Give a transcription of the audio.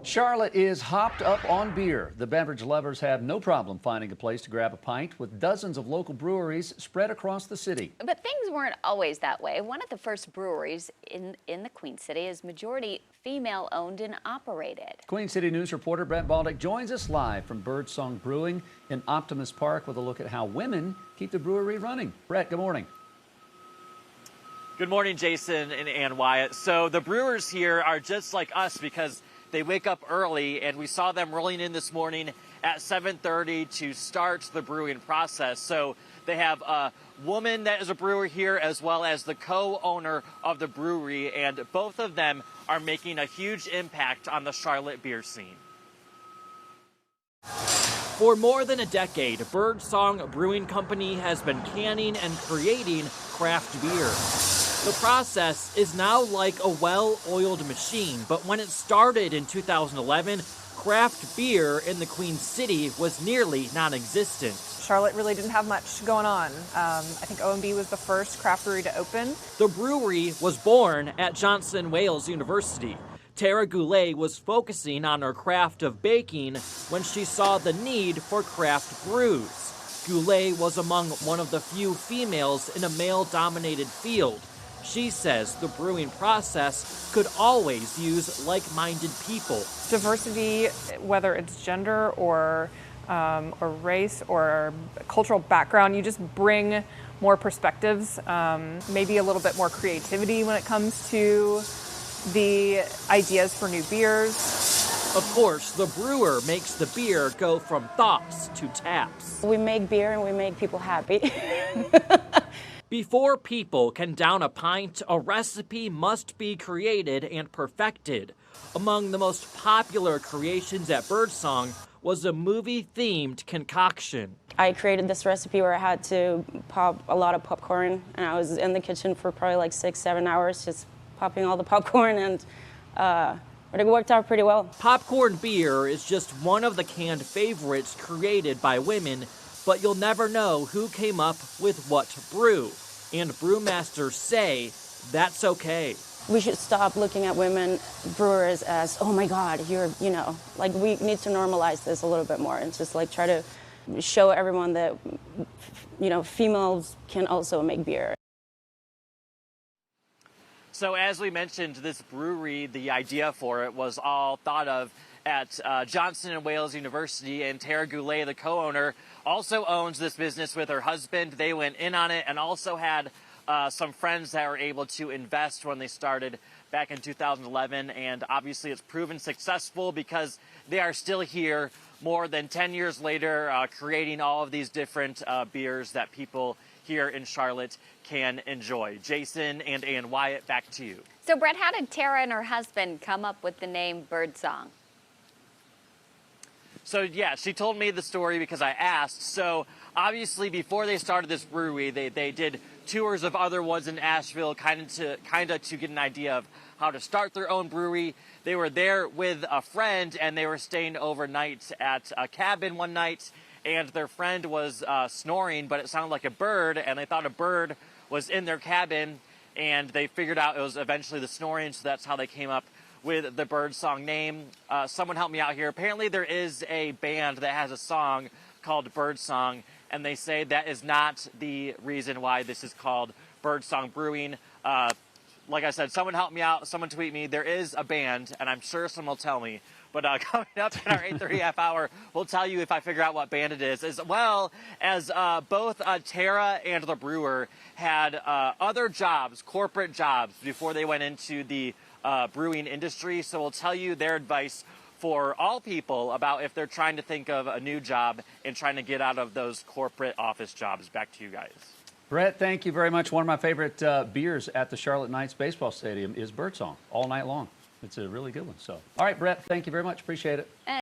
Charlotte is hopped up on beer. The beverage lovers have no problem finding a place to grab a pint with dozens of local breweries spread across the city. But things weren't always that way. One of the first breweries in the Queen City is majority female owned and operated. Queen City News reporter Brett Baldick joins us live from Birdsong Brewing in Optimus Park with a look at how women keep the brewery running. Brett, good morning. Good morning, Jason and Wyatt. So the brewers here are just like us because they wake up early, and we saw them rolling in this morning at 7:30 to start the brewing process. So they have a woman that is a brewer here as well as the co-owner of the brewery, and both of them are making a huge impact on the Charlotte beer scene. For more than a decade, Birdsong Brewing Company has been canning and creating craft beer. The process is now like a well-oiled machine, but when it started in 2011, craft beer in the Queen City was nearly non-existent. Charlotte really didn't have much going on. I think O&B was the first craft brewery to open. The brewery was born at Johnson Wales University. Tara Goulet was focusing on her craft of baking when she saw the need for craft brews. Goulet was among one of the few females in a male-dominated field. She says the brewing process could always use like-minded people. Diversity, whether it's gender or race or cultural background, you just bring more perspectives, maybe a little bit more creativity when it comes to the ideas for new beers. Of course, the brewer makes the beer go from thoughts to taps. We make beer and we make people happy. Before people can down a pint, a recipe must be created and perfected. Among the most popular creations at Birdsong was a movie-themed concoction. I created this recipe where I had to pop a lot of popcorn, and I was in the kitchen for probably like 6-7 hours just popping all the popcorn, and but it worked out pretty well. Popcorn beer is just one of the canned favorites created by women, but you'll never know who came up with what brew. And brewmasters say that's okay. We should stop looking at women brewers as, oh my God, like we need to normalize this a little bit more and just like try to show everyone that, females can also make beer. So as we mentioned, this brewery, the idea for it was all thought of at Johnson Wales University, and Tara Goulet, the co-owner, also owns this business with her husband. They went in on it and also had some friends that were able to invest when they started back in 2011, and obviously it's proven successful because they are still here more than 10 years later, creating all of these different beers that people here in Charlotte can enjoy. Jason and Ann Wyatt, back to you. So Brett, how did Tara and her husband come up with the name Birdsong? So yeah, she told me the story because I asked. So obviously before they started this brewery, they did tours of other ones in Asheville, kind of to get an idea of how to start their own brewery. They were there with a friend, and they were staying overnight at a cabin one night, and their friend was snoring, but it sounded like a bird, and they thought a bird was in their cabin, and they figured out it was eventually the snoring, so that's how they came up with the Birdsong name. Someone help me out here. Apparently there is a band that has a song called Birdsong, and they say that is not the reason why this is called Birdsong Brewing. Like I said, someone help me out, someone tweet me. There is a band, and I'm sure someone will tell me. But coming up in our 8:30 half hour, we'll tell you if I figure out what band it is, as well as both Tara and the brewer had other jobs, corporate jobs, before they went into the brewing industry. So we'll tell you their advice for all people about if they're trying to think of a new job and trying to get out of those corporate office jobs. Back to you guys. Brett, thank you very much. One of my favorite beers at the Charlotte Knights baseball stadium is Birdsong all night long. It's a really good one. So, all right, Brett, thank you very much. Appreciate it.